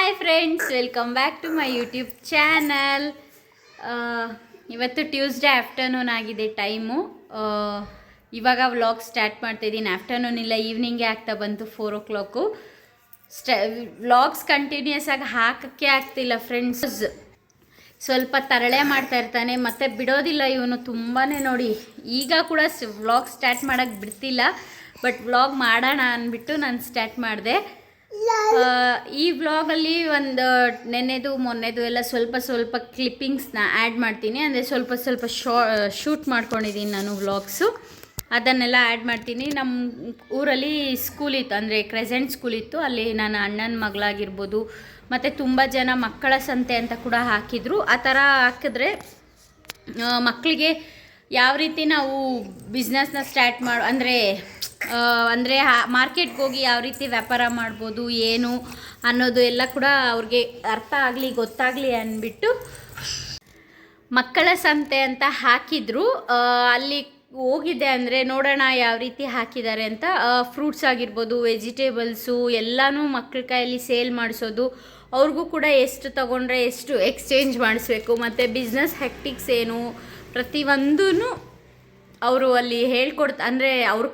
Hi friends, welcome back to my YouTube channel. ಇವತ್ತು Tuesday afternoon ಆಗಿದೆ time. ಇವಾಗ vlog start ಮಾಡ್ತಾಯಿದ್ದೀನಿ. Afternoon ಇಲ್ಲ, ಈವ್ನಿಂಗೇ ಆಗ್ತಾ ಬಂತು 4 o'clock. ವ್ಲಾಗ್ಸ್ ಕಂಟಿನ್ಯೂಸ್ ಆಗಿ ಹಾಕೋಕ್ಕೆ ಆಗ್ತಿಲ್ಲ ಫ್ರೆಂಡ್ಸ್. ಸ್ವಲ್ಪ ತರಳೆ ಮಾಡ್ತಾ ಇರ್ತಾನೆ, ಮತ್ತೆ ಬಿಡೋದಿಲ್ಲ ಇವನು ತುಂಬಾ. ನೋಡಿ, ಈಗ ಕೂಡ ವ್ಲಾಗ್ ಸ್ಟಾರ್ಟ್ ಮಾಡೋಕ್ಕೆ ಬಿಡ್ತಿಲ್ಲ. ಬಟ್ ವ್ಲಾಗ್ ಮಾಡೋಣ ಅಂದ್ಬಿಟ್ಟು ನಾನು ಸ್ಟಾರ್ಟ್ ಮಾಡಿದೆ. ಈ ವ್ಲಾಗಲ್ಲಿ ಒಂದು ನೆನ್ನೆದು ಮೊನ್ನೆದು ಎಲ್ಲ ಸ್ವಲ್ಪ ಕ್ಲಿಪ್ಪಿಂಗ್ಸ್ನ ಆ್ಯಡ್ ಮಾಡ್ತೀನಿ. ಅಂದರೆ ಸ್ವಲ್ಪ ಶೂಟ್ ಮಾಡ್ಕೊಂಡಿದ್ದೀನಿ ನಾನು ವ್ಲಾಗ್ಸು, ಅದನ್ನೆಲ್ಲ ಆ್ಯಡ್ ಮಾಡ್ತೀನಿ. ನಮ್ಮ ಊರಲ್ಲಿ ಸ್ಕೂಲ್ ಇತ್ತು, ಅಂದರೆ ಕ್ರೆಸೆಂಟ್ ಸ್ಕೂಲ್ ಇತ್ತು. ಅಲ್ಲಿ ನನ್ನ ಅಣ್ಣನ ಮಗಳಾಗಿರ್ಬೋದು, ಮತ್ತು ತುಂಬ ಜನ ಮಕ್ಕಳ ಸಂತೆ ಅಂತ ಕೂಡ ಹಾಕಿದರು. ಆ ಥರ ಹಾಕಿದ್ರೆ ಮಕ್ಕಳಿಗೆ ಯಾವ ರೀತಿ ನಾವು ಬಿಸ್ನೆಸ್ನ ಸ್ಟಾರ್ಟ್ ಅಂದರೆ ಮಾರ್ಕೆಟ್ಗೆ ಹೋಗಿ ಯಾವ ರೀತಿ ವ್ಯಾಪಾರ ಮಾಡ್ಬೋದು ಏನು ಅನ್ನೋದು ಎಲ್ಲ ಕೂಡ ಅವ್ರಿಗೆ ಅರ್ಥ ಆಗಲಿ, ಗೊತ್ತಾಗಲಿ ಅಂದ್ಬಿಟ್ಟು ಮಕ್ಕಳ ಸಂತೆ ಅಂತ ಹಾಕಿದ್ರು. ಅಲ್ಲಿ ಹೋಗಿದ್ದೆ, ಅಂದರೆ ನೋಡೋಣ ಯಾವ ರೀತಿ ಹಾಕಿದ್ದಾರೆ ಅಂತ. ಫ್ರೂಟ್ಸ್ ಆಗಿರ್ಬೋದು, ವೆಜಿಟೇಬಲ್ಸು ಎಲ್ಲನೂ ಮಕ್ಕಳ ಕೈಯಲ್ಲಿ ಸೇಲ್ ಮಾಡಿಸೋದು. ಅವ್ರಿಗೂ ಕೂಡ ಎಷ್ಟು ತೊಗೊಂಡ್ರೆ ಎಷ್ಟು ಎಕ್ಸ್ಚೇಂಜ್ ಮಾಡಿಸ್ಬೇಕು, ಮತ್ತು ಬಿಸ್ನೆಸ್ ಹೆಕ್ಟಿಕ್ಸ್ ಏನು ಪ್ರತಿಯೊಂದೂ ಅವರು ಅಲ್ಲಿ ಅಂದರೆ ಅವರು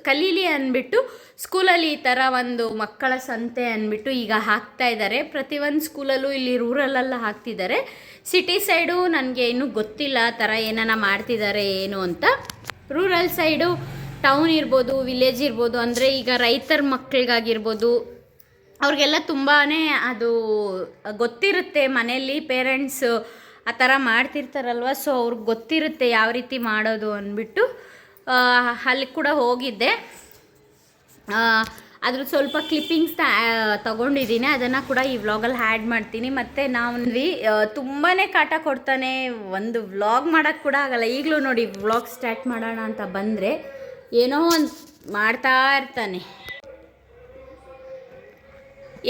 ಕಲೀಲಿ ಅಂದ್ಬಿಟ್ಟು ಸ್ಕೂಲಲ್ಲಿ ಈ ಥರ ಒಂದು ಮಕ್ಕಳ ಸಂತೆ ಅಂದ್ಬಿಟ್ಟು ಈಗ ಹಾಕ್ತಾ ಇದ್ದಾರೆ. ಪ್ರತಿಯೊಂದು ಸ್ಕೂಲಲ್ಲೂ ಇಲ್ಲಿ ರೂರಲ್ಲೆಲ್ಲ ಹಾಕ್ತಿದ್ದಾರೆ. ಸಿಟಿ ಸೈಡು ನನಗೆ ಇನ್ನೂ ಗೊತ್ತಿಲ್ಲ ಆ ಥರ ಏನಾನ ಮಾಡ್ತಿದ್ದಾರೆ ಏನು ಅಂತ. ರೂರಲ್ ಸೈಡು ಟೌನ್ ಇರ್ಬೋದು, ವಿಲೇಜ್ ಇರ್ಬೋದು, ಅಂದರೆ ಈಗ ರೈತರ ಮಕ್ಕಳಿಗಾಗಿರ್ಬೋದು, ಅವ್ರಿಗೆಲ್ಲ ತುಂಬಾ ಅದು ಗೊತ್ತಿರುತ್ತೆ. ಮನೆಯಲ್ಲಿ ಪೇರೆಂಟ್ಸು ಆ ಥರ ಮಾಡ್ತಿರ್ತಾರಲ್ವ, ಸೊ ಅವ್ರಿಗೆ ಗೊತ್ತಿರುತ್ತೆ ಯಾವ ರೀತಿ ಮಾಡೋದು ಅಂದ್ಬಿಟ್ಟು ಅಲ್ಲಿ ಕೂಡ ಹೋಗಿದ್ದೆ. ಅದ್ರ ಸ್ವಲ್ಪ ಕ್ಲಿಪ್ಪಿಂಗ್ಸ್ನ ತಗೊಂಡಿದ್ದೀನಿ, ಅದನ್ನು ಕೂಡ ಈ ವ್ಲಾಗಲ್ಲಿ ಆ್ಯಡ್ ಮಾಡ್ತೀನಿ. ಮತ್ತು ತುಂಬಾ ಕಾಟ ಕೊಡ್ತಾನೆ, ಒಂದು ವ್ಲಾಗ್ ಮಾಡೋಕ್ಕೆ ಕೂಡ ಆಗಲ್ಲ. ಈಗಲೂ ನೋಡಿ, ವ್ಲಾಗ್ ಸ್ಟಾರ್ಟ್ ಮಾಡೋಣ ಅಂತ ಬಂದರೆ ಏನೋ ಒಂದು ಮಾಡ್ತಾ ಇರ್ತಾನೆ.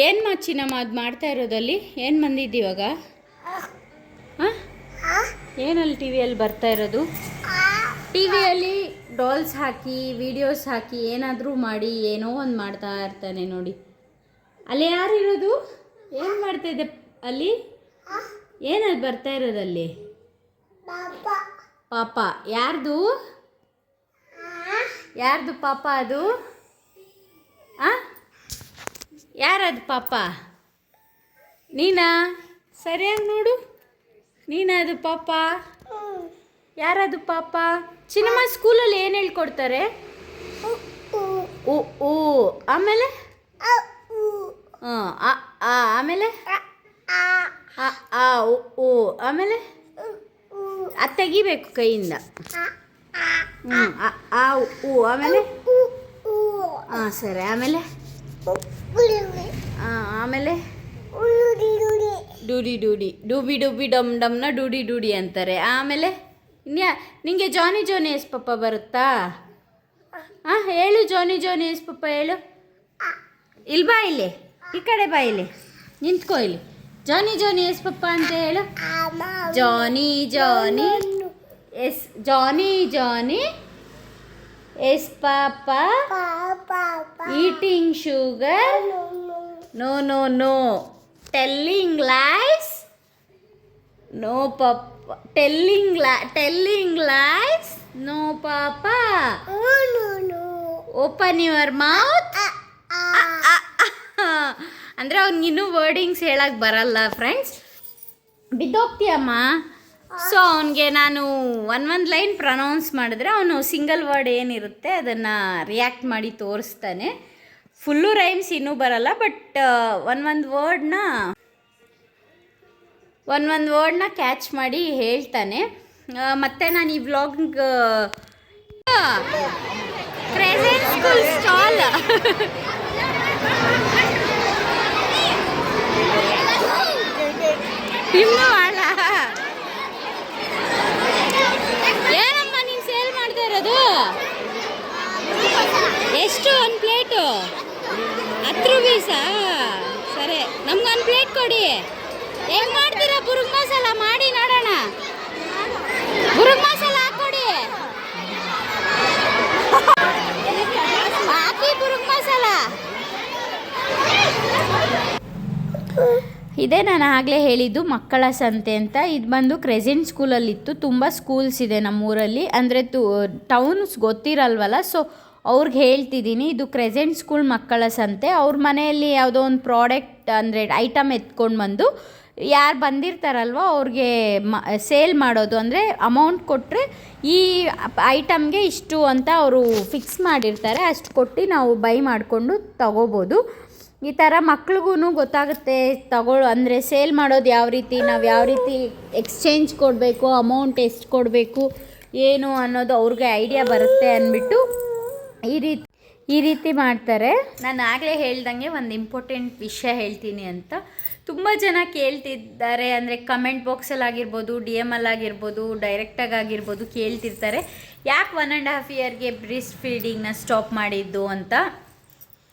ಏನು ಚಿನ್ನಮ್ಮ ಅದು ಮಾಡ್ತಾ ಇರೋದಲ್ಲಿ ಏನು ಬಂದಿದ್ದೀವಾಗ? ಏನಲ್ಲಿ ಟಿ ವಿಯಲ್ಲಿ ಬರ್ತಾ ಇರೋದು? ಟಿ ವಿಯಲ್ಲಿ ಡಾಲ್ಸ್ ಹಾಕಿ, ವಿಡಿಯೋಸ್ ಹಾಕಿ, ಏನಾದರೂ ಮಾಡಿ ಏನೋ ಒಂದು ಮಾಡ್ತಾ ಇರ್ತಾನೆ ನೋಡಿ. ಅಲ್ಲಿ ಯಾರು ಇರೋದು? ಏನು ಮಾಡ್ತಾ ಇದೆ ಅಲ್ಲಿ? ಏನಲ್ಲಿ ಬರ್ತಾ ಇರೋದಲ್ಲಿ? ಪಾಪ ಯಾರ್ದು ಪಾಪ ಅದು? ಯಾರದು ಪಾಪ? ನೀನಾ? ಸರಿಯಾಗಿ ನೋಡು, ನೀನದು ಪಾಪ? ಯಾರದು ಪಾಪ? ಚಿನ್ನಮ್ಮ ಸ್ಕೂಲಲ್ಲಿ ಏನು ಹೇಳ್ಕೊಡ್ತಾರೆ? ಓ ಆಮೇಲೆ ಆಮೇಲೆ ಓ ಆಮೇಲೆ ಅದು ತೆಗಿಬೇಕು ಕೈಯಿಂದ. ಆಮೇಲೆ ಸರಿ. ಆಮೇಲೆ ಆಮೇಲೆ ಡೂಬಿ ಡಮ್ನ ಡೂಡಿ ಅಂತಾರೆ. ಆಮೇಲೆ ನಿಂಗೆ ಜಾನಿ ಎಸ್ ಪಪ್ಪ ಬರುತ್ತಾ? ಹೇಳು, ಜಾನಿ ಎಸ್ ಪಪ್ಪ ಹೇಳು. ಇಲ್ಲಿ ಬಾ, ಇಲ್ಲಿ ಈ ಕಡೆ ಬಾ, ಇಲ್ಲಿ ನಿಂತ್ಕೋ, ಇಲ್ಲಿ ಜಾನಿ ಎಸ್ ಪಪ್ಪ ಅಂತ ಹೇಳು. Johnny yes papa eating sugar, no telling lies, no papa. telling lies, no papa. No. Open your mouth. ಅಂದರೆ ಅವ್ನಿಗಿನ್ನೂ ವರ್ಡಿಂಗ್ಸ್ ಹೇಳಕ್ಕೆ ಬರಲ್ಲ ಫ್ರೆಂಡ್ಸ್. ಬಿದ್ದೋಗ್ತೀಯಮ್ಮ. ಸೊ ಅವನಿಗೆ ನಾನು ಒಂದು ಲೈನ್ ಪ್ರನೌನ್ಸ್ ಮಾಡಿದ್ರೆ ಅವನು ಸಿಂಗಲ್ ವರ್ಡ್ ಏನಿರುತ್ತೆ ಅದನ್ನು ರಿಯಾಕ್ಟ್ ಮಾಡಿ ತೋರಿಸ್ತಾನೆ. ಫುಲ್ಲು ರೈಮ್ಸ್ ಇನ್ನೂ ಬರಲ್ಲ, ಬಟ್ ಒಂದು ವರ್ಡ್ನ ಕ್ಯಾಚ್ ಮಾಡಿ ಹೇಳ್ತಾನೆ. ಮತ್ತು ನಾನು ಈ ವ್ಲಾಗ್ ಕ್ರೆಸೆಂಟ್ ಸ್ಕೂಲ್ ಸ್ಟಾಲ್ ಇನ್ನೂ ಅಲ್ಲ. ಏನಮ್ಮ ನೀನು ಸೇಲ್ ಮಾಡ್ತಾ ಇರೋದು? ಎಷ್ಟು ಒಂದು ಪ್ಲೇಟು? 10 ರೂಪೀಸಾ? ಸರಿ, ನಮ್ಗೊಂದು ಪ್ಲೇಟ್ ಕೊಡಿ. ಹೆಂಗೆ ಮಾಡ್ತೀರಾ? ಬುರುಗ್ ಮಸಾಲ ಮಾಡಿ ನೋಡೋಣ. ಬುರುಗ್ ಮಸಾಲ ಹಾಕ್ಕೊಡಿ, ಹಾಕಿ ಬುರುಗ್ ಮಸಾಲ. ಇದೇ ನಾನು ಆಗಲೇ ಹೇಳಿದ್ದು ಮಕ್ಕಳ ಸಂತೆ ಅಂತ. ಇದು ಬಂದು ಕ್ರೆಸೆಂಟ್ ಸ್ಕೂಲಲ್ಲಿತ್ತು. ತುಂಬ ಸ್ಕೂಲ್ಸ್ ಇದೆ ನಮ್ಮೂರಲ್ಲಿ, ಅಂದರೆ ಟೌನ್ಸ್ ಗೊತ್ತಿರಲ್ವಲ್ಲ, ಸೊ ಅವ್ರಿಗೆ ಹೇಳ್ತಿದ್ದೀನಿ. ಇದು ಕ್ರೆಸೆಂಟ್ ಸ್ಕೂಲ್ ಮಕ್ಕಳ ಸಂತೆ. ಅವ್ರ ಮನೆಯಲ್ಲಿ ಯಾವುದೋ ಒಂದು ಪ್ರಾಡಕ್ಟ್ ಅಂದರೆ ಐಟಮ್ ಎತ್ಕೊಂಡು ಬಂದು ಯಾರು ಬಂದಿರ್ತಾರಲ್ವ ಅವ್ರಿಗೆ ಸೇಲ್ ಮಾಡೋದು. ಅಂದರೆ ಅಮೌಂಟ್ ಕೊಟ್ಟರೆ ಈ ಐಟಮ್ಗೆ ಇಷ್ಟು ಅಂತ ಅವರು ಫಿಕ್ಸ್ ಮಾಡಿರ್ತಾರೆ, ಅಷ್ಟು ಕೊಟ್ಟು ನಾವು ಬೈ ಮಾಡಿಕೊಂಡು ತಗೋಬೋದು. ಈ ಥರ ಮಕ್ಳಿಗೂ ಗೊತ್ತಾಗುತ್ತೆ ಅಂದರೆ ಸೇಲ್ ಮಾಡೋದು ಯಾವ ರೀತಿ, ನಾವು ಯಾವ ರೀತಿ ಎಕ್ಸ್ಚೇಂಜ್ ಕೊಡಬೇಕು, ಅಮೌಂಟ್ ಎಷ್ಟು ಕೊಡಬೇಕು ಏನು ಅನ್ನೋದು ಅವ್ರಿಗೆ ಐಡಿಯಾ ಬರುತ್ತೆ ಅಂದ್ಬಿಟ್ಟು ಈ ರೀತಿ ಮಾಡ್ತಾರೆ. ನಾನು ಆಗಲೇ ಹೇಳ್ದಂಗೆ ಒಂದು ಇಂಪಾರ್ಟೆಂಟ್ ವಿಷಯ ಹೇಳ್ತೀನಿ ಅಂತ ತುಂಬ ಜನ ಕೇಳ್ತಿದ್ದಾರೆ. ಅಂದರೆ ಕಮೆಂಟ್ ಬಾಕ್ಸಲ್ಲಿ ಆಗಿರ್ಬೋದು, DM ಆಗಿರ್ಬೋದು, ಡೈರೆಕ್ಟಾಗಿ ಆಗಿರ್ಬೋದು ಕೇಳ್ತಿರ್ತಾರೆ, ಯಾಕೆ 1.5 ಇಯರ್ಗೆ ಬ್ರೆಸ್ಟ್ ಫೀಡಿಂಗ್ನ ಸ್ಟಾಪ್ ಮಾಡಿದ್ದು ಅಂತ.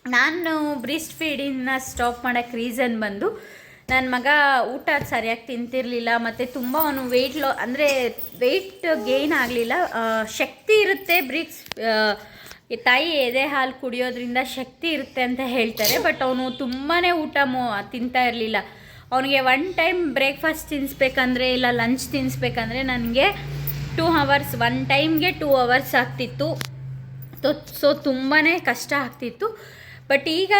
ನಾನು ಬ್ರೆಸ್ಟ್ ಫೀಡಿಂಗ್ನ ಸ್ಟಾಪ್ ಮಾಡೋಕ್ಕೆ ರೀಸನ್ ಬಂದು ನನ್ನ ಮಗ ಊಟ ಸರಿಯಾಗಿ ತಿಂತಿರಲಿಲ್ಲ, ಮತ್ತು ತುಂಬ ಅವನು ವೆಯ್ಟ್ ಗೇನ್ ಆಗಲಿಲ್ಲ. ಶಕ್ತಿ ಇರುತ್ತೆ ತಾಯಿ ಎದೆ ಹಾಲು ಕುಡಿಯೋದ್ರಿಂದ ಶಕ್ತಿ ಇರುತ್ತೆ ಅಂತ ಹೇಳ್ತಾರೆ, ಬಟ್ ಅವನು ತುಂಬಾ ಊಟ ತಿಂತಾ ಇರಲಿಲ್ಲ. ಅವನಿಗೆ 1 ಟೈಮ್ ಬ್ರೇಕ್ಫಾಸ್ಟ್ ತಿನ್ನಿಸ್ಬೇಕಂದ್ರೆ ಇಲ್ಲ ಲಂಚ್ ತಿನ್ನಿಸ್ಬೇಕಂದ್ರೆ ನನಗೆ 2 ಅವರ್ಸ್, 1 ಟೈಮ್ಗೆ 2 ಅವರ್ಸ್ ಆಗ್ತಿತ್ತು. ಸೊ ತುಂಬಾ ಕಷ್ಟ ಆಗ್ತಿತ್ತು. ಬಟ್ ಈಗ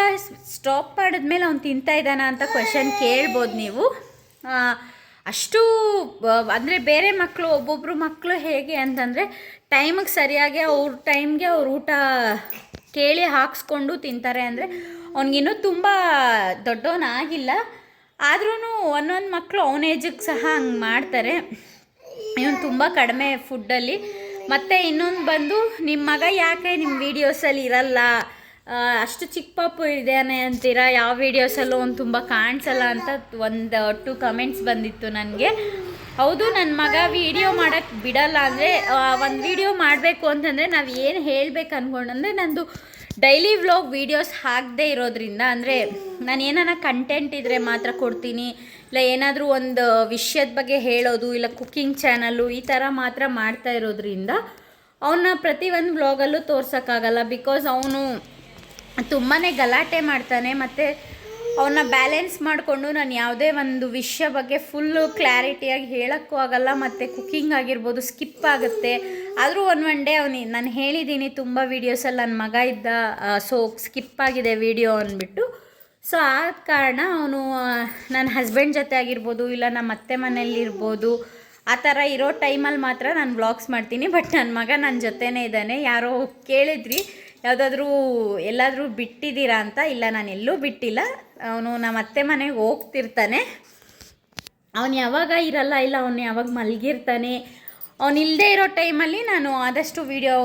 ಸ್ಟಾಪ್ ಮಾಡಿದ್ಮೇಲೆ ಅವ್ನು ತಿಂತಾ ಇದ್ದಾನ ಅಂತ ಕ್ವೆಶನ್ ಕೇಳ್ಬೋದು ನೀವು. ಅಷ್ಟು ಅಂದರೆ ಬೇರೆ ಮಕ್ಕಳು, ಒಬ್ಬೊಬ್ಬರು ಮಕ್ಕಳು ಹೇಗೆ ಅಂತಂದರೆ ಟೈಮಿಗೆ ಸರಿಯಾಗಿ ಅವ್ರ ಟೈಮ್ಗೆ ಅವ್ರು ಊಟ ಕೇಳಿ ಹಾಕ್ಸ್ಕೊಂಡು ತಿಂತಾರೆ. ಅಂದರೆ ಅವ್ನಿಗಿನ್ನೂ ತುಂಬ ದೊಡ್ಡವನಾಗಿಲ್ಲ, ಆದ್ರೂ ಒಂದೊಂದು ಮಕ್ಕಳು ಅವನ ಏಜಿಗೆ ಸಹ ಹಂಗೆ ಮಾಡ್ತಾರೆ. ಇವನು ತುಂಬ ಕಡಿಮೆ ಫುಡ್ಡಲ್ಲಿ. ಮತ್ತು ಇನ್ನೊಂದು ಬಂದು ನಿಮ್ಮ ಮಗ ಯಾಕೆ ನಿಮ್ಮ ವೀಡಿಯೋಸಲ್ಲಿ ಇರಲ್ಲ, ಅಷ್ಟು ಚಿಕ್ಕ ಪಾಪು ಇದ್ದಾನೆ ಅಂತೀರಾ, ಯಾವ ವೀಡಿಯೋಸಲ್ಲೂ ಅವ್ನು ತುಂಬ ಕಾಣಿಸಲ್ಲ ಅಂತ 1-2 ಕಮೆಂಟ್ಸ್ ಬಂದಿತ್ತು ನನಗೆ. ಹೌದು, ನನ್ನ ಮಗ ವೀಡಿಯೋ ಮಾಡೋಕ್ಕೆ ಬಿಡಲ್ಲ. ಅಂದರೆ ಒಂದು ವೀಡಿಯೋ ಮಾಡಬೇಕು ಅಂತಂದರೆ ನಾವು ಏನು ಹೇಳಬೇಕು ಅಂದ್ಕೊಂಡಂದರೆ ನಂದು ಡೈಲಿ ವ್ಲಾಗ್ ವೀಡಿಯೋಸ್ ಹಾಕದೇ ಇರೋದ್ರಿಂದ, ಅಂದರೆ ನಾನು ಏನಾರ ಕಂಟೆಂಟ್ ಇದ್ದರೆ ಮಾತ್ರ ಕೊಡ್ತೀನಿ, ಇಲ್ಲ ಏನಾದರೂ ಒಂದು ವಿಷಯದ ಬಗ್ಗೆ ಹೇಳೋದು, ಇಲ್ಲ ಕುಕ್ಕಿಂಗ್ ಚಾನಲ್ಲು ಈ ಥರ ಮಾತ್ರ ಮಾಡ್ತಾ ಇರೋದ್ರಿಂದ ಅವನ್ನ ಪ್ರತಿಯೊಂದು ವ್ಲಾಗಲ್ಲೂ ತೋರ್ಸೋಕ್ಕಾಗಲ್ಲ. ಬಿಕಾಸ್ ಅವನು ತುಂಬಾ ಗಲಾಟೆ ಮಾಡ್ತಾನೆ, ಮತ್ತು ಅವನ್ನ ಬ್ಯಾಲೆನ್ಸ್ ಮಾಡಿಕೊಂಡು ನಾನು ಯಾವುದೇ ಒಂದು ವಿಷಯ ಬಗ್ಗೆ ಫುಲ್ಲು ಕ್ಲಾರಿಟಿಯಾಗಿ ಹೇಳೋಕ್ಕೂ ಆಗಲ್ಲ. ಮತ್ತು ಕುಕ್ಕಿಂಗ್ ಆಗಿರ್ಬೋದು ಸ್ಕಿಪ್ ಆಗುತ್ತೆ. ಆದರೂ ಒನ್ ಡೇ ನಾನು ಹೇಳಿದ್ದೀನಿ ತುಂಬ ವೀಡಿಯೋಸಲ್ಲಿ ನನ್ನ ಮಗ ಇದ್ದ, ಸೊ ಸ್ಕಿಪ್ ಆಗಿದೆ ವೀಡಿಯೋ ಅಂದ್ಬಿಟ್ಟು. ಸೊ ಆದ ಕಾರಣ ಅವನು ನನ್ನ ಹಸ್ಬೆಂಡ್ ಜೊತೆ ಆಗಿರ್ಬೋದು, ಇಲ್ಲ ನಮ್ಮ ಅತ್ತೆ ಮನೆಯಲ್ಲಿರ್ಬೋದು, ಆ ಥರ ಇರೋ ಟೈಮಲ್ಲಿ ಮಾತ್ರ ನಾನು ವ್ಲಾಗ್ಸ್ ಮಾಡ್ತೀನಿ. ಬಟ್ ನನ್ನ ಮಗ ನನ್ನ ಜೊತೆನೇ ಇದ್ದಾನೆ. ಯಾರೋ ಕೇಳಿದ್ರಿ ಯಾವುದಾದ್ರೂ ಎಲ್ಲಾದರೂ ಬಿಟ್ಟಿದ್ದೀರಾ ಅಂತ. ಇಲ್ಲ, ನಾನು ಎಲ್ಲೂ ಬಿಟ್ಟಿಲ್ಲ. ಅವನು ನಮ್ಮ ಅತ್ತೆ ಮನೆಗೆ ಹೋಗ್ತಿರ್ತಾನೆ. ಅವನು ಯಾವಾಗ ಇರಲ್ಲ, ಇಲ್ಲ ಅವನು ಯಾವಾಗ ಮಲಗಿರ್ತಾನೆ, ಅವನು ಇಲ್ಲದೇ ಇರೋ ಟೈಮಲ್ಲಿ ನಾನು ಆದಷ್ಟು ವೀಡಿಯೋ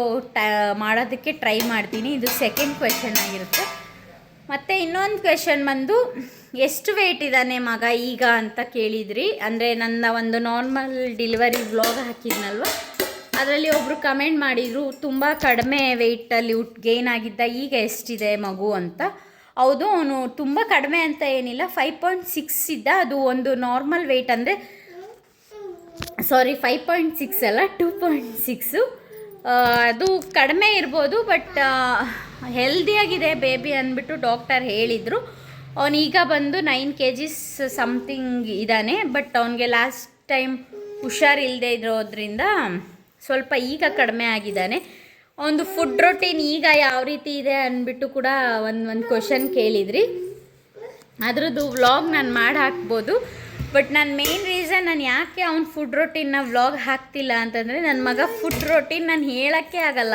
ಮಾಡೋದಕ್ಕೆ ಟ್ರೈ ಮಾಡ್ತೀನಿ. ಇದು ಸೆಕೆಂಡ್ ಕ್ವೆಶನ್ ಆಗಿರುತ್ತೆ. ಮತ್ತು ಇನ್ನೊಂದು ಕ್ವೆಶನ್ ಬಂದು ಎಷ್ಟು ವೆಯ್ಟ್ ಇದ್ದಾನೆ ಮಗ ಈಗ ಅಂತ ಕೇಳಿದ್ರಿ. ಅಂದರೆ ನನ್ನ ಒಂದು ನಾರ್ಮಲ್ ಡೆಲಿವರಿ ವ್ಲಾಗ್ ಹಾಕಿದ್ನಲ್ವ, ಅದರಲ್ಲಿ ಒಬ್ಬರು ಕಮೆಂಟ್ ಮಾಡಿದರು ತುಂಬ ಕಡಿಮೆ ವೆಯ್ಟಲ್ಲಿ ಗೇನ್ ಆಗಿದ್ದ, ಈಗ ಎಷ್ಟಿದೆ ಮಗು ಅಂತ. ಹೌದು, ಅವನು ತುಂಬ ಕಡಿಮೆ ಅಂತ ಏನಿಲ್ಲ, 5.6 ಇದ್ದ. ಅದು ಒಂದು ನಾರ್ಮಲ್ ವೆಯ್ಟ್, ಅಂದರೆ 5.6 ಅಲ್ಲ 2.6. ಅದು ಕಡಿಮೆ ಇರ್ಬೋದು, ಬಟ್ ಹೆಲ್ದಿಯಾಗಿದೆ ಬೇಬಿ ಅಂದ್ಬಿಟ್ಟು ಡಾಕ್ಟರ್ ಹೇಳಿದರು. ಅವನೀಗ ಬಂದು 9 kgs ಸಮಥಿಂಗ್ ಇದ್ದಾನೆ. ಬಟ್ ಅವನಿಗೆ ಲಾಸ್ಟ್ ಟೈಮ್ ಹುಷಾರಿಲ್ಲದೆ ಇರೋದ್ರಿಂದ ಸ್ವಲ್ಪ ಈಗ ಕಡಿಮೆ ಆಗಿದ್ದಾನೆ. ಒಂದು ಫುಡ್ ರೊಟೀನ್ ಈಗ ಯಾವ ರೀತಿ ಇದೆ ಅಂದ್ಬಿಟ್ಟು ಕೂಡ ಒಂದು ಕ್ವಶನ್ ಕೇಳಿದ್ರಿ. ಅದ್ರದ್ದು ವ್ಲಾಗ್ ನಾನು ಮಾಡಿ ಹಾಕ್ಬೋದು. ಬಟ್ ನನ್ನ ಮೇನ್ ರೀಸನ್ ನಾನು ಯಾಕೆ ಅವ್ನ ಫುಡ್ ರೊಟೀನ್ನ ವ್ಲಾಗ್ ಹಾಕ್ತಿಲ್ಲ ಅಂತಂದರೆ, ನನ್ನ ಮಗ ಫುಡ್ ರೊಟೀನ್ ನಾನು ಹೇಳೋಕ್ಕೆ ಆಗಲ್ಲ,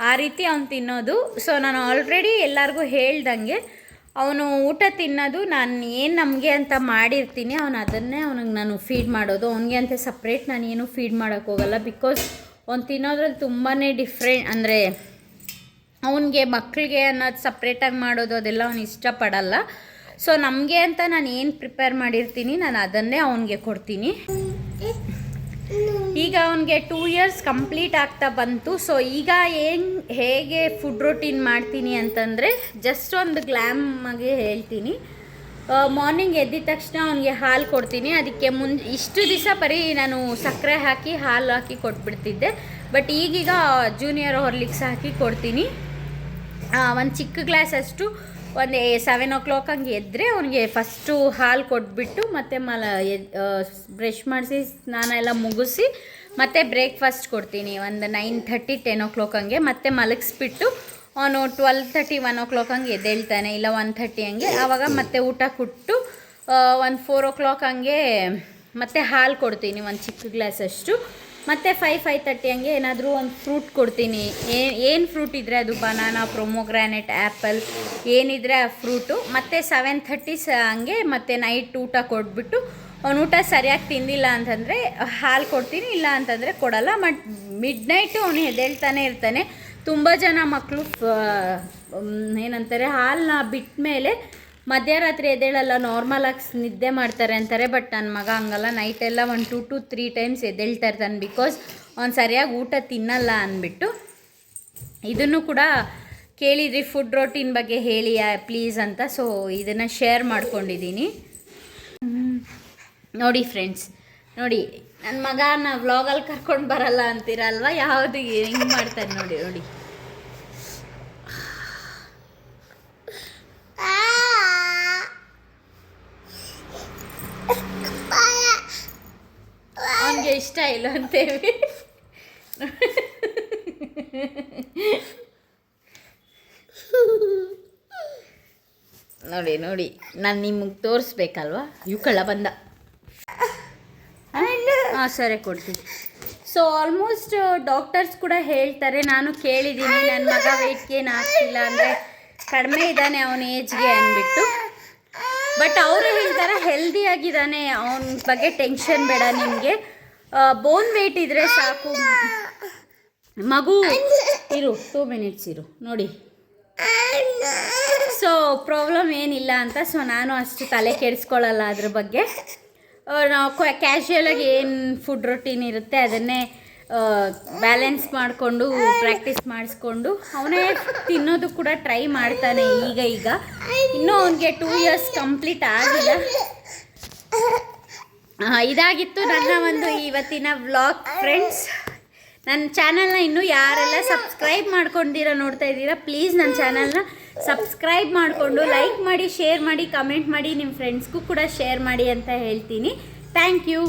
ಆ ರೀತಿ ಅವ್ನು ತಿನ್ನೋದು. ಸೊ ನಾನು ಆಲ್ರೆಡಿ ಎಲ್ಲರಿಗೂ ಹೇಳ್ದಂಗೆ ಅವನು ಊಟ ತಿನ್ನೋದು ನಾನು ಏನು ನಮಗೆ ಅಂತ ಮಾಡಿರ್ತೀನಿ, ಅದನ್ನೇ ಅವನಿಗೆ ನಾನು ಫೀಡ್ ಮಾಡೋದು. ಅವನಿಗೆ ಅಂತ ಸಪ್ರೇಟ್ ನಾನು ಏನೂ ಫೀಡ್ ಮಾಡೋಕ್ಕೋಗಲ್ಲ. ಬಿಕಾಸ್ ಅವ್ನು ತಿನ್ನೋದ್ರಲ್ಲಿ ತುಂಬಾ ಡಿಫ್ರೆಂಟ್, ಅಂದರೆ ಅವನಿಗೆ ಮಕ್ಕಳಿಗೆ ಅನ್ನೋದು ಸಪ್ರೇಟಾಗಿ ಮಾಡೋದು ಅದೆಲ್ಲ ಅವನು ಇಷ್ಟಪಡಲ್ಲ. ಸೊ ನಮಗೆ ಅಂತ ನಾನು ಏನು ಪ್ರಿಪೇರ್ ಮಾಡಿರ್ತೀನಿ ನಾನು ಅದನ್ನೇ ಅವನಿಗೆ ಕೊಡ್ತೀನಿ. ಈಗ ಅವನಿಗೆ 2 years ಕಂಪ್ಲೀಟ್ ಆಗ್ತಾ ಬಂತು. ಸೊ ಈಗ ಹೇಗೆ ಫುಡ್ ರೊಟೀನ್ ಮಾಡ್ತೀನಿ ಅಂತಂದರೆ, ಜಸ್ಟ್ ಒಂದು ಗ್ಲಾಮಾಗಿ ಹೇಳ್ತೀನಿ. ಮಾರ್ನಿಂಗ್ ಎದ್ದಿದ ತಕ್ಷಣ ಅವನಿಗೆ ಹಾಲು ಕೊಡ್ತೀನಿ. ಅದಕ್ಕೆ ಇಷ್ಟು ದಿವಸ ಬರೀ ನಾನು ಸಕ್ಕರೆ ಹಾಕಿ ಹಾಲು ಹಾಕಿ ಕೊಟ್ಬಿಡ್ತಿದ್ದೆ. ಬಟ್ ಈಗೀಗ ಜೂನಿಯರ್ ಹಾರ್ಲಿಕ್ಸ್ ಹಾಕಿ ಕೊಡ್ತೀನಿ. ಒಂದು ಚಿಕ್ಕ ಗ್ಲಾಸಷ್ಟು ಒಂದು 7 o'clock ಹಂಗೆ ಎದ್ದರೆ ಅವನಿಗೆ ಫಸ್ಟು ಹಾಲು ಕೊಟ್ಬಿಟ್ಟು ಮತ್ತು ಬ್ರಷ್ ಮಾಡಿಸಿ ಸ್ನಾನ ಎಲ್ಲ ಮುಗಿಸಿ ಮತ್ತು ಬ್ರೇಕ್ಫಾಸ್ಟ್ ಕೊಡ್ತೀನಿ ಒಂದು 9:30 10 o'clock ಹಂಗೆ. ಮತ್ತು ಮಲಗಿಸ್ಬಿಟ್ಟು ಅವನು 12:30 1 o'clock ಹಂಗೆ ಎದ್ದೇಳ್ತಾನೆ, ಇಲ್ಲ 1:30 ಹಂಗೆ. ಆವಾಗ ಮತ್ತೆ ಊಟ ಕೊಟ್ಟು ಒಂದು 4 o'clock ಹಂಗೆ ಮತ್ತು ಹಾಲು ಕೊಡ್ತೀನಿ ಒಂದು ಚಿಕ್ಕ ಗ್ಲಾಸಷ್ಟು. ಮತ್ತು 5:30 ಹಂಗೆ ಏನಾದರೂ ಒಂದು ಫ್ರೂಟ್ ಕೊಡ್ತೀನಿ. ಏನು ಫ್ರೂಟ್ ಇದ್ದರೆ ಅದು ಬನಾನಾ, ಪ್ರೊಮೊಗ್ರಾನೆಟ್, ಆ್ಯಪಲ್ ಏನಿದ್ರೆ ಆ ಫ್ರೂಟು. ಮತ್ತು 7:30 ಹಂಗೆ ಮತ್ತು ನೈಟ್ ಊಟ ಕೊಟ್ಬಿಟ್ಟು ಅವ್ನು ಊಟ ಸರಿಯಾಗಿ ತಿಂದಿಲ್ಲ ಅಂತಂದರೆ ಹಾಲು ಕೊಡ್ತೀನಿ, ಇಲ್ಲ ಅಂತಂದರೆ ಕೊಡಲ್ಲ. ಮಿಡ್ನೈಟು ಅವನು ಎದ್ದೇಳ್ತಾನೆ ಇರ್ತಾನೆ. ತುಂಬ ಜನ ಮಕ್ಕಳು ಏನಂತಾರೆ ಹಾಲನ್ನ ಬಿಟ್ಟ ಮೇಲೆ ಮಧ್ಯರಾತ್ರಿ ಎದ್ದೇಳಲ್ಲ, ನಾರ್ಮಲಾಗಿ ನಿದ್ದೆ ಮಾಡ್ತಾರೆ ಅಂತಾರೆ. ಬಟ್ ನನ್ನ ಮಗ ಹಂಗಲ್ಲ, ನೈಟೆಲ್ಲ 1 2 to 3 times ಎದ್ದೇಳ್ತಾ ಇರ್ತಾನೆ, ಬಿಕಾಸ್ ಅವ್ನು ಸರಿಯಾಗಿ ಊಟ ತಿನ್ನಲ್ಲ ಅಂದ್ಬಿಟ್ಟು. ಇದನ್ನು ಕೂಡ ಕೇಳಿದ್ರಿ ಫುಡ್ ರೋಟೀನ್ ಬಗ್ಗೆ ಹೇಳಿ ಪ್ಲೀಸ್ ಅಂತ, ಸೊ ಇದನ್ನು ಶೇರ್ ಮಾಡ್ಕೊಂಡಿದ್ದೀನಿ. ನೋಡಿ ಫ್ರೆಂಡ್ಸ್, ನೋಡಿ ನನ್ನ ಮಗನ ವ್ಲಾಗಲ್ಲಿ ಕರ್ಕೊಂಡು ಬರಲ್ಲ ಅಂತೀರಲ್ವ, ಯಾವುದು ಹಿಂಗೆ ಮಾಡ್ತಾರೆ ನೋಡಿ ನೋಡಿ. ಅವನಿಗೆ ಇಷ್ಟ ಇಲ್ಲ ಅಂತೇವಿ. ನೋಡಿ ನೋಡಿ, ನಾನು ನಿಮಗೆ ತೋರಿಸ್ಬೇಕಲ್ವಾ. ಕಳ್ಳ ಬಂದ. ಹಾಂ ಸರಿ, ಕೊಡ್ತೀನಿ. ಸೊ ಆಲ್ಮೋಸ್ಟ್ ಡಾಕ್ಟರ್ಸ್ ಕೂಡ ಹೇಳ್ತಾರೆ, ನಾನು ಕೇಳಿದ್ದೀನಿ, ನನ್ನ ಮಗ ವೆಯ್ಟ್ ಗೇನ್ ಆಗ್ತಿಲ್ಲ ಅಂದರೆ ಕಡಿಮೆ ಇದ್ದಾನೆ ಅವನ ಏಜ್ಗೆ ಅಂದ್ಬಿಟ್ಟು. ಬಟ್ ಅವರು ಹೇಳ್ತಾರೆ ಹೆಲ್ದಿಯಾಗಿದ್ದಾನೆ, ಅವನ ಬಗ್ಗೆ ಟೆನ್ಷನ್ ಬೇಡ ನಿಮಗೆ, ಬೋನ್ ವೆಯ್ಟ್ ಇದ್ದರೆ ಸಾಕು. ಮಗು ಇರು 2 minutes ಇರು ನೋಡಿ. ಸೊ ಪ್ರಾಬ್ಲಮ್ ಏನಿಲ್ಲ ಅಂತ. ಸೊ ನಾನು ಅಷ್ಟು ತಲೆ ಕೆಡಿಸ್ಕೊಳ್ಳಲ್ಲ ಅದ್ರ ಬಗ್ಗೆ. ನಾವು ಕ್ಯಾಶುಯಲಾಗಿ ಏನು ಫುಡ್ ರೊಟೀನ್ ಇರುತ್ತೆ ಅದನ್ನೇ ಬ್ಯಾಲೆನ್ಸ್ ಮಾಡಿಕೊಂಡು ಪ್ರಾಕ್ಟೀಸ್ ಮಾಡಿಸ್ಕೊಂಡು ಅವನೇ ತಿನ್ನೋದು ಕೂಡ ಟ್ರೈ ಮಾಡ್ತಾನೆ ಈಗ. ಇನ್ನೂ ಅವನಿಗೆ 2 years ಕಂಪ್ಲೀಟ್ ಆಗಿಲ್ಲ. ಇದಾಗಿತ್ತು ನನ್ನ ಒಂದು ಇವತ್ತಿನ ವ್ಲಾಗ್ ಫ್ರೆಂಡ್ಸ್. ನನ್ನ ಚಾನಲ್ನ ಇನ್ನೂ ಯಾರೆಲ್ಲ ಸಬ್ಸ್ಕ್ರೈಬ್ ಮಾಡ್ಕೊಂಡಿರೋ ನೋಡ್ತಾ ಇದ್ದೀರಾ, ಪ್ಲೀಸ್ ನನ್ನ ಚಾನಲ್ನ ಸಬ್ಸ್ಕ್ರೈಬ್ ಮಾಡಿಕೊಂಡು ಲೈಕ್ ಮಾಡಿ, ಶೇರ್ ಮಾಡಿ, ಕಮೆಂಟ್ ಮಾಡಿ, ನಿಮ್ಮ ಫ್ರೆಂಡ್ಸ್ಗೂ ಕೂಡ ಶೇರ್ ಮಾಡಿ ಅಂತ ಹೇಳ್ತೀನಿ. Thank you.